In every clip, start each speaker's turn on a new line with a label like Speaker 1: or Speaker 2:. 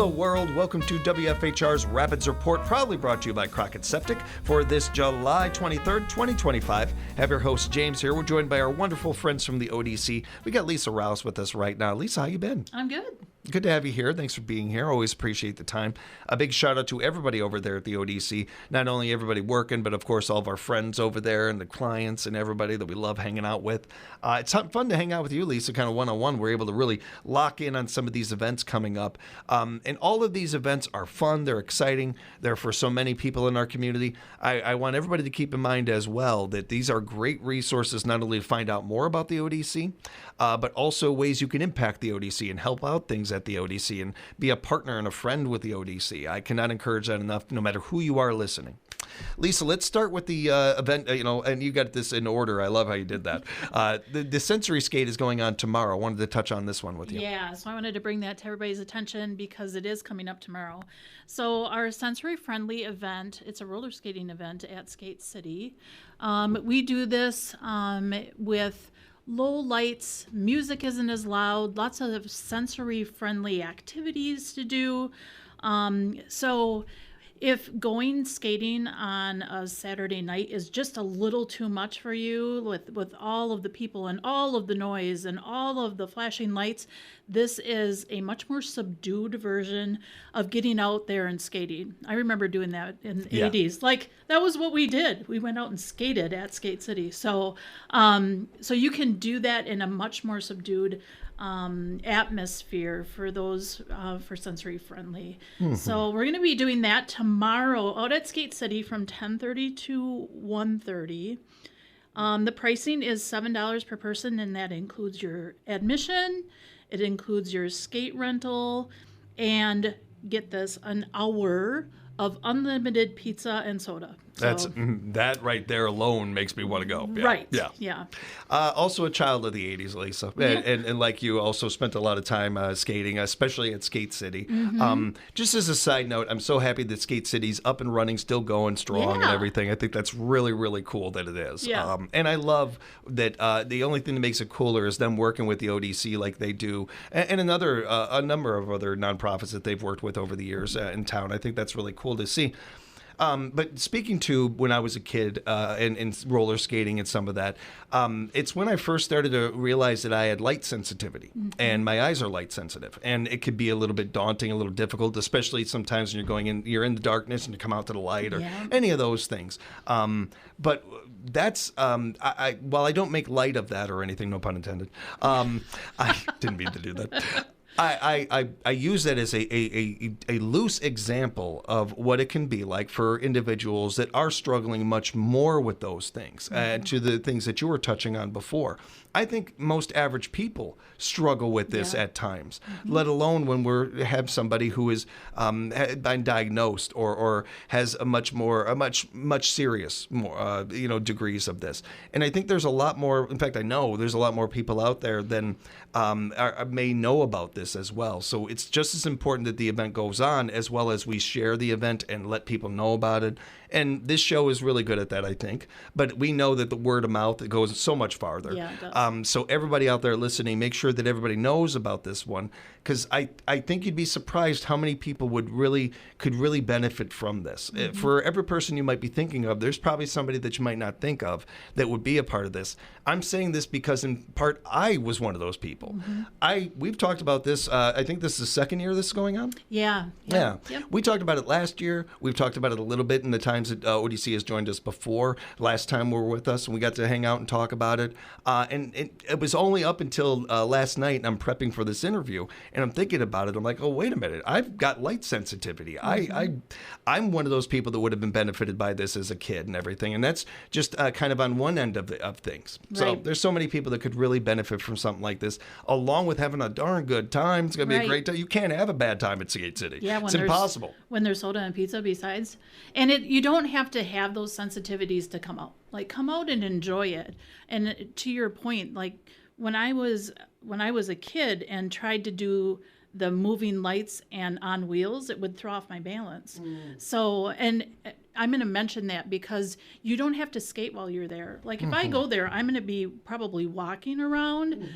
Speaker 1: Hello world, welcome to WFHR's Rapids Report, proudly brought to you by Crockett Septic for this July 23rd, 2025. Have your host James here. We're joined by our wonderful friends from the ODC. We got Lisa Rouse with us right now. Lisa, how you been?
Speaker 2: I'm good.
Speaker 1: Good to have you here. Thanks for being here. Always appreciate the time. A big shout out to everybody over there at the ODC. Not only everybody working, but of course all of our friends over there and the clients and everybody that we love hanging out with. It's fun to hang out with you, Lisa, kind of one-on-one. We're able to really lock in on some of these events coming up. And all of these events are fun. They're exciting. They're for so many people in our community. I want everybody to keep in mind as well that these are great resources not only to find out more about the ODC, but also ways you can impact the ODC and help out things at the ODC and be a partner and a friend with the ODC. I cannot encourage that enough, no matter who you are listening. Lisa, let's start with the event, and you got this in order. I love how you did that. The Sensory Skate is going on tomorrow. I wanted to touch on this one with you.
Speaker 2: Yeah, so I wanted to bring that to everybody's attention because it is coming up tomorrow. So our sensory-friendly event, it's a roller skating event at Skate City. We do this with low lights, music isn't as loud, lots of sensory-friendly activities to do. So if going skating on a Saturday night is just a little too much for you with all of the people and all of the noise and all of the flashing lights, this is a much more subdued version of getting out there and skating. I remember doing that in the 80s. Like, that was what we did. We went out and skated at Skate City. So you can do that in a much more subdued atmosphere for those for sensory friendly. Mm-hmm. So we're going to be doing that tomorrow out at Skate City from 10:30 to 1:30. The pricing is $7 per person, and that includes your admission. It includes your skate rental, and get this, an hour of unlimited pizza and soda.
Speaker 1: That right there alone makes me want to go. Yeah.
Speaker 2: Right. Yeah.
Speaker 1: Also a child of the 80s, Lisa.
Speaker 2: Yeah.
Speaker 1: And like you, also spent a lot of time skating, especially at Skate City.
Speaker 2: Mm-hmm.
Speaker 1: Just as a side note, I'm so happy that Skate City's up and running, still going strong and everything. I think that's really, really cool that it is.
Speaker 2: Yeah.
Speaker 1: And I love that the only thing that makes it cooler is them working with the ODC like they do, and a number of other nonprofits that they've worked with over the years in town. I think that's really cool to see. But speaking to when I was a kid and roller skating and some of that, it's when I first started to realize that I had light sensitivity, and my eyes are light sensitive, and it could be a little bit daunting, a little difficult, especially sometimes when you're in the darkness and you come out to the light or any of those things. But that's while I don't make light of that or anything, no pun intended. I didn't mean to do that. I use that as a loose example of what it can be like for individuals that are struggling much more with those things, to the things that you were touching on before. I think most average people struggle with this at times, let alone when we have somebody who is been diagnosed or has a much serious degrees of this. And I think there's a lot more. In fact, I know there's a lot more people out there than may know about this as well. So it's just as important that the event goes on, as well as we share the event and let people know about it. And this show is really good at that, I think. But we know that the word of mouth goes so much farther.
Speaker 2: Yeah, it does.
Speaker 1: So everybody out there listening, make sure that everybody knows about this one, because I think you'd be surprised how many people could really benefit from this. For every person you might be thinking of, there's probably somebody that you might not think of that would be a part of this. I'm saying this because in part I was one of those people. We've talked about this. I think this is the second year this is going on.
Speaker 2: Yeah.
Speaker 1: Yep. We talked about it last year. We've talked about it a little bit in the times that ODC has joined us before. Last time we were with us, and we got to hang out and talk about it. And it was only up until last night, and I'm prepping for this interview, and I'm thinking about it. I'm like, oh, wait a minute. I've got light sensitivity. I'm one of those people that would have been benefited by this as a kid and everything. And that's just kind of on one end of things. Right. So there's so many people that could really benefit from something like this, along with having a darn good time. It's going to be a great time. You can't have a bad time at Skate City.
Speaker 2: Yeah,
Speaker 1: it's impossible.
Speaker 2: When there's soda and pizza besides. And you don't have to have those sensitivities to come out. Like, come out and enjoy it. And to your point, like when I was a kid and tried to do the moving lights and on wheels, it would throw off my balance. So, and I'm going to mention that because you don't have to skate while you're there. Like if I go there, I'm going to be probably walking around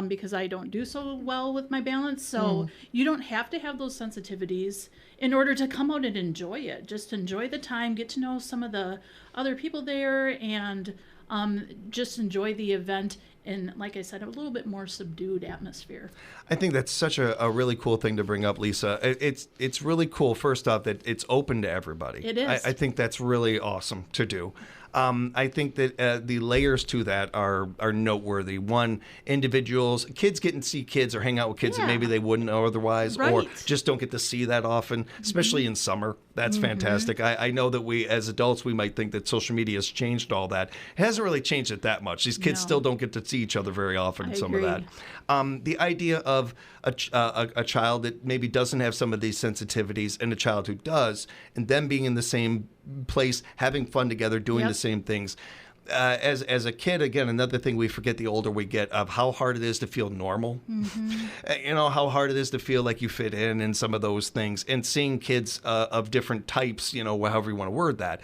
Speaker 2: because I don't do so well with my balance. So you don't have to have those sensitivities in order to come out and enjoy it. Just enjoy the time, get to know some of the other people there, and just enjoy the event in, like I said, a little bit more subdued atmosphere.
Speaker 1: I think that's such a really cool thing to bring up, Lisa. It's really cool, first off, that it's open to everybody.
Speaker 2: It is.
Speaker 1: I think that's really awesome to do. I think that the layers to that are noteworthy. One, individuals, kids getting to see kids or hang out with kids that maybe they wouldn't otherwise, or just don't get to see that often, especially in summer. That's fantastic. I know that we, as adults, we might think that social media has changed all that. It hasn't really changed it that much. These kids still don't get to see each other very often, some of that. The idea of a child that maybe doesn't have some of these sensitivities and a child who does, and them being in the same place, having fun together, doing the same things. As a kid, again, another thing we forget the older we get of how hard it is to feel normal. You know, how hard it is to feel like you fit in some of those things. And seeing kids of different types, you know, however you want to word that,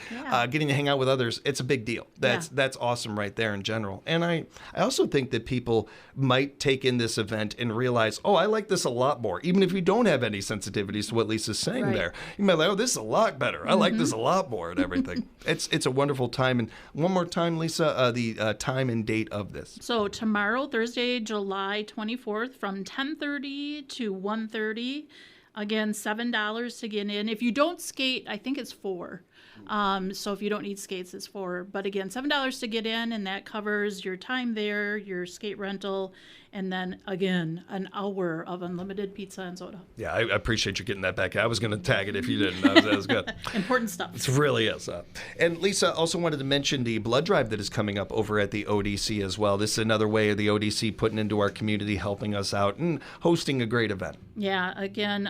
Speaker 1: getting to hang out with others, it's a big deal. That's awesome right there in general. And I also think that people might take in this event and realize, oh, I like this a lot more. Even if you don't have any sensitivities to what Lisa's saying there. You might be like, oh, this is a lot better. I like this a lot more and everything. It's a wonderful time. And one more time, Lisa, the time and date of this.
Speaker 2: So tomorrow, Thursday, July 24th, from 10:30 to 1:30. Again, $7 to get in. If you don't skate, I think it's $4. So if you don't need skates, it's $4. But again, $7 to get in, and that covers your time there, your skate rental, and then again, an hour of unlimited pizza and soda.
Speaker 1: Yeah, I appreciate you getting that back. I was going to tag it if you didn't. That was good.
Speaker 2: Important stuff.
Speaker 1: It really is. And Lisa also wanted to mention the blood drive that is coming up over at the ODC as well. This is another way of the ODC putting into our community, helping us out, and hosting a great event.
Speaker 2: Yeah, again,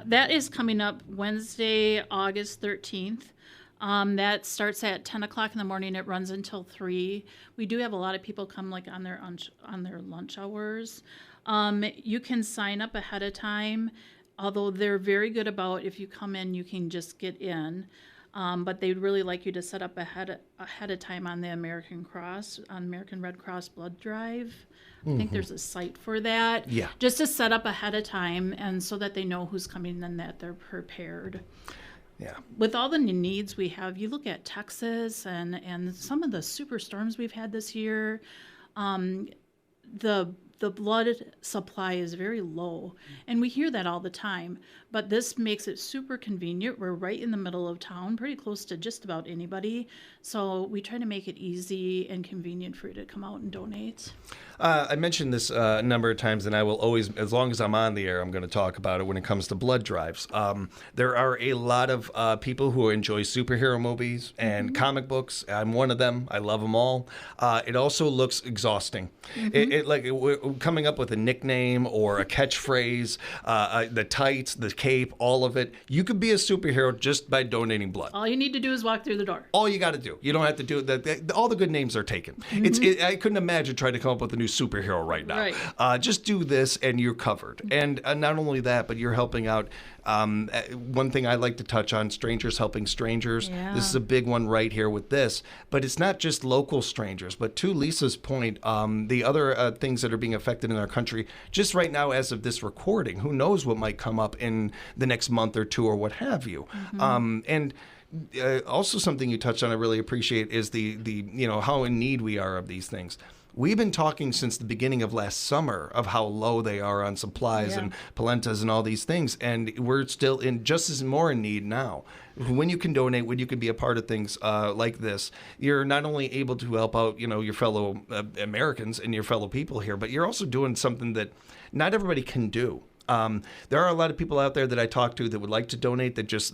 Speaker 2: that is coming up Wednesday, August 13th. That starts at 10 o'clock in the morning. It runs until 3. We do have a lot of people come like on their lunch hours. You can sign up ahead of time, although they're very good about if you come in, you can just get in. But they'd really like you to set up ahead of time on the American Red Cross blood drive. I think there's a site for that.
Speaker 1: Yeah.
Speaker 2: Just to set up ahead of time, and so that they know who's coming and that they're prepared.
Speaker 1: Yeah.
Speaker 2: With all the needs we have, you look at Texas and some of the superstorms we've had this year, the blood supply is very low, and we hear that all the time. But this makes it super convenient. We're right in the middle of town, pretty close to just about anybody. So we try to make it easy and convenient for you to come out and donate.
Speaker 1: I mentioned this a number of times, and I will always, as long as I'm on the air, I'm going to talk about it when it comes to blood drives. There are a lot of people who enjoy superhero movies and comic books. I'm one of them. I love them all. It also looks exhausting. We're coming up with a nickname or a catchphrase, the tights, the cape, all of it. You could be a superhero just by donating blood.
Speaker 2: All you need to do is walk through the door.
Speaker 1: All you got to do. You don't have to do that. All the good names are taken. I couldn't imagine trying to come up with a new superhero right now. Right. Just do this and you're covered. And not only that, but you're helping out. One thing I like to touch on, strangers helping strangers. Yeah. This is a big one right here with this. But it's not just local strangers. But to Lisa's point, the other things that are being affected in our country, just right now as of this recording, who knows what might come up in the next month or two or what have you. Also something you touched on I really appreciate is the how in need we are of these things. We've been talking since the beginning of last summer of how low they are on supplies and polentas and all these things, and we're still in just as more in need now. When you can donate, when you can be a part of things like this, you're not only able to help out, your fellow Americans and your fellow people here, but you're also doing something that not everybody can do. There are a lot of people out there that I talk to that would like to donate that just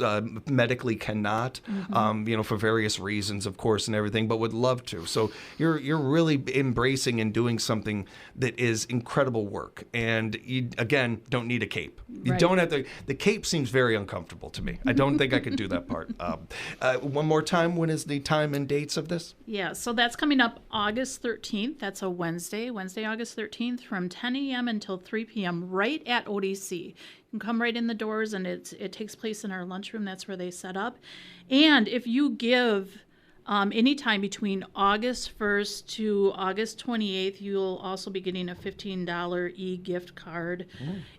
Speaker 1: medically cannot, for various reasons, of course, and everything, but would love to. So you're really embracing and doing something that is incredible work. And you, again, don't need a cape. You don't have to. The cape seems very uncomfortable to me. I don't think I could do that part. One more time, when is the time and dates of this?
Speaker 2: Yeah, so that's coming up August 13th. That's a Wednesday, August 13th, from 10 a.m. until 3 p.m. right at ODC. ODC. You can come right in the doors, and it takes place in our lunchroom. That's where they set up. And if you give anytime between August 1st to August 28th, you'll also be getting a $15 e-gift card.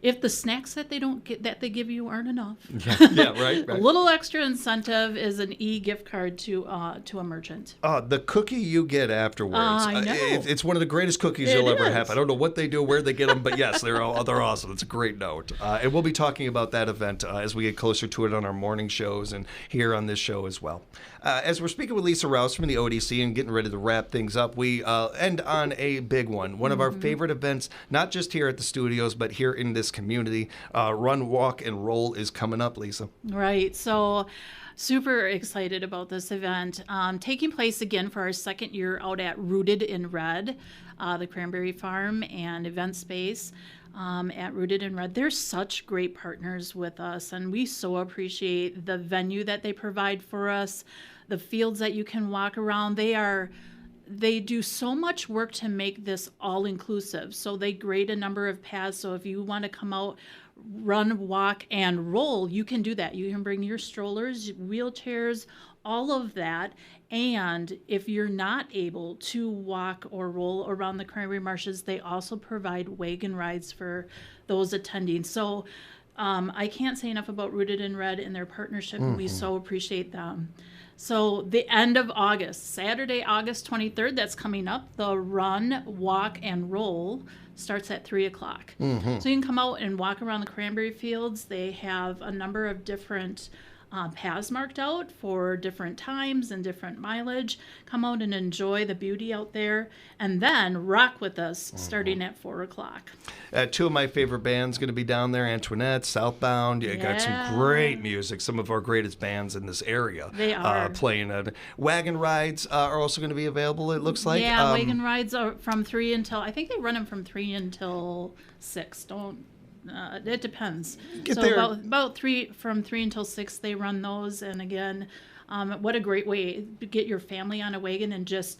Speaker 2: If the snacks that they give you aren't enough,
Speaker 1: Right.
Speaker 2: a little extra incentive is an e-gift card to a merchant.
Speaker 1: The cookie you get afterwards,
Speaker 2: I know.
Speaker 1: It's one of the greatest cookies
Speaker 2: It
Speaker 1: you'll ever
Speaker 2: is.
Speaker 1: have. I don't know what they do, where they get them, but yes, they're awesome. It's a great note. And we'll be talking about that event as we get closer to it on our morning shows and here on this show as well. As we're speaking with Lisa Rouse from the ODC and getting ready to wrap things up, we end on a big one. One of our favorite events, not just here at the studios, but here in this community. Run, Walk, and Roll is coming up, Lisa.
Speaker 2: Right. So super excited about this event. Taking place again for our second year out at Rooted in Red, the Cranberry Farm and event space. At Rooted in Red. They're such great partners with us, and we so appreciate the venue that they provide for us, the fields that you can walk around. They do so much work to make this all-inclusive. So they grade a number of paths. So if you want to come out, run, walk, and roll, you can do that. You can bring your strollers, wheelchairs, all of that. And if you're not able to walk or roll around the Cranberry Marshes, they also provide wagon rides for those attending. So I can't say enough about Rooted in Red and their partnership, and we so appreciate them. So the end of August, Saturday, August 23rd, that's coming up, the Run, Walk, and Roll starts at 3 o'clock. So you can come out and walk around the cranberry fields. They have a number of different paths marked out for different times and different mileage. Come out and enjoy the beauty out there, and then rock with us starting at 4 o'clock.
Speaker 1: Two of my favorite bands going to be down there, Antoinette, Southbound. You got some great music, some of our greatest bands in this area.
Speaker 2: They are.
Speaker 1: Playing. Wagon rides are also going to be available, it looks like.
Speaker 2: Yeah, wagon rides are from 3 until, I think they run them from 3 until 6. It depends.
Speaker 1: Get
Speaker 2: so
Speaker 1: there.
Speaker 2: about from 3 until 6 they run those, and again, what a great way to get your family on a wagon and just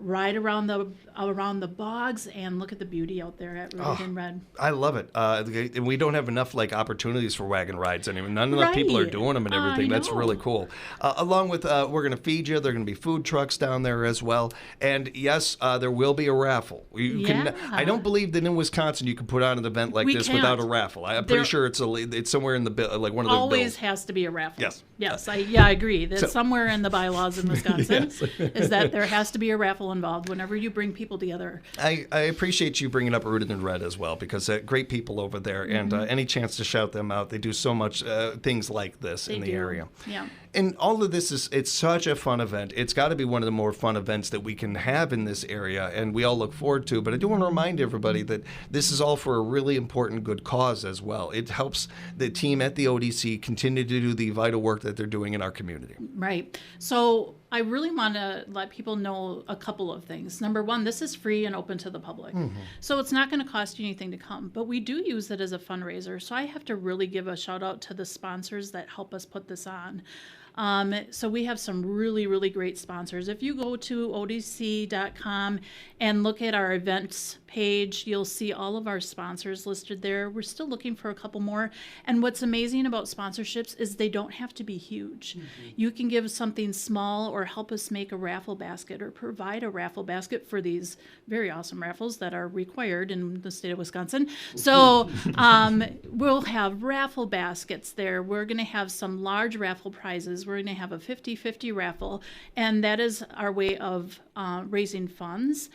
Speaker 2: ride around the bogs and look at the beauty out there at Rooted in Red.
Speaker 1: I love it. And we don't have enough opportunities for wagon rides anymore. None enough people are doing them and everything. That's really cool. Along with we're going to feed you. There are going to be food trucks down there as well. And yes, there will be a raffle. I don't believe that in Wisconsin you can put on an event like this without a raffle. I'm pretty sure it's somewhere in the bill, one of the
Speaker 2: always
Speaker 1: bills.
Speaker 2: has to be a raffle.
Speaker 1: Yes.
Speaker 2: I agree. That's somewhere in the bylaws in Wisconsin is that there has to be a raffle involved whenever you bring people together.
Speaker 1: I appreciate you bringing up Rooted in Red as well, because great people over there, and any chance to shout them out. They do so much things like this in the area.
Speaker 2: Yeah.
Speaker 1: And all of this it's such a fun event. It's got to be one of the more fun events that we can have in this area, and we all look forward to. But I do want to remind everybody that this is all for a really important good cause as well. It helps the team at the ODC continue to do the vital work that they're doing in our community.
Speaker 2: Right. So I really want to let people know a couple of things. Number one, this is free and open to the public. So it's not going to cost you anything to come, but we do use it as a fundraiser. So I have to really give a shout out to the sponsors that help us put this on. So we have some really, really great sponsors. If you go to odc.com and look at our events page, you'll see all of our sponsors listed there. We're still looking for a couple more. And what's amazing about sponsorships is they don't have to be huge. You can give something small or help us make a raffle basket or provide a raffle basket for these very awesome raffles that are required in the state of Wisconsin. So we'll have raffle baskets there. We're going to have some large raffle prizes. We're going to have a 50-50 raffle, and that is our way of raising funds.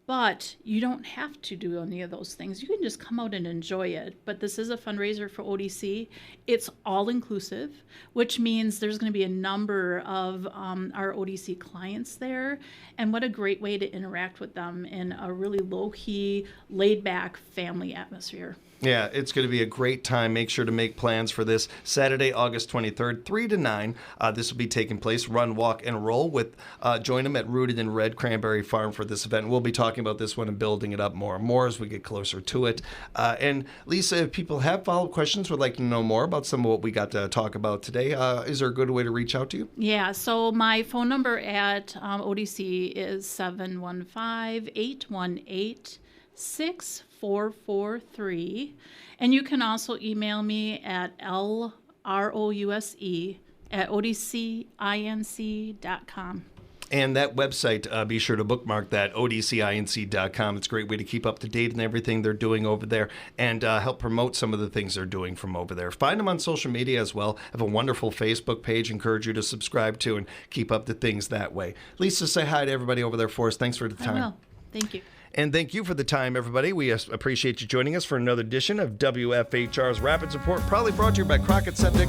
Speaker 2: But you don't have to do any of those things. You can just come out and enjoy it. But this is a fundraiser for ODC. It's all inclusive, which means there's going to be a number of our ODC clients there. And what a great way to interact with them in a really low-key, laid-back family atmosphere.
Speaker 1: Yeah, it's going to be a great time. Make sure to make plans for this Saturday, August 23rd, 3 to 9. This will be taking place. Run, Walk, and Roll with join them at Rooted in Red Cranberry Farm for this event. We'll be talking about this one and building it up more and more as we get closer to it. And Lisa, if people have follow-up questions, would like to know more about some of what we got to talk about today, is there a good way to reach out to you?
Speaker 2: Yeah, so my phone number at ODC is 715-818-6444. 443. And you can also email me at lrouse@odcinc.com.
Speaker 1: And that website, be sure to bookmark that, odcinc.com. It's a great way to keep up to date on everything they're doing over there and help promote some of the things they're doing from over there. Find them on social media as well. Have a wonderful Facebook page. Encourage you to subscribe to and keep up to things that way. Lisa, say hi to everybody over there for us. Thanks for the time.
Speaker 2: I will. Thank you.
Speaker 1: And thank you for the time, everybody. We appreciate you joining us for another edition of WFHR's Rapids Report, proudly brought to you by Crockett Septic.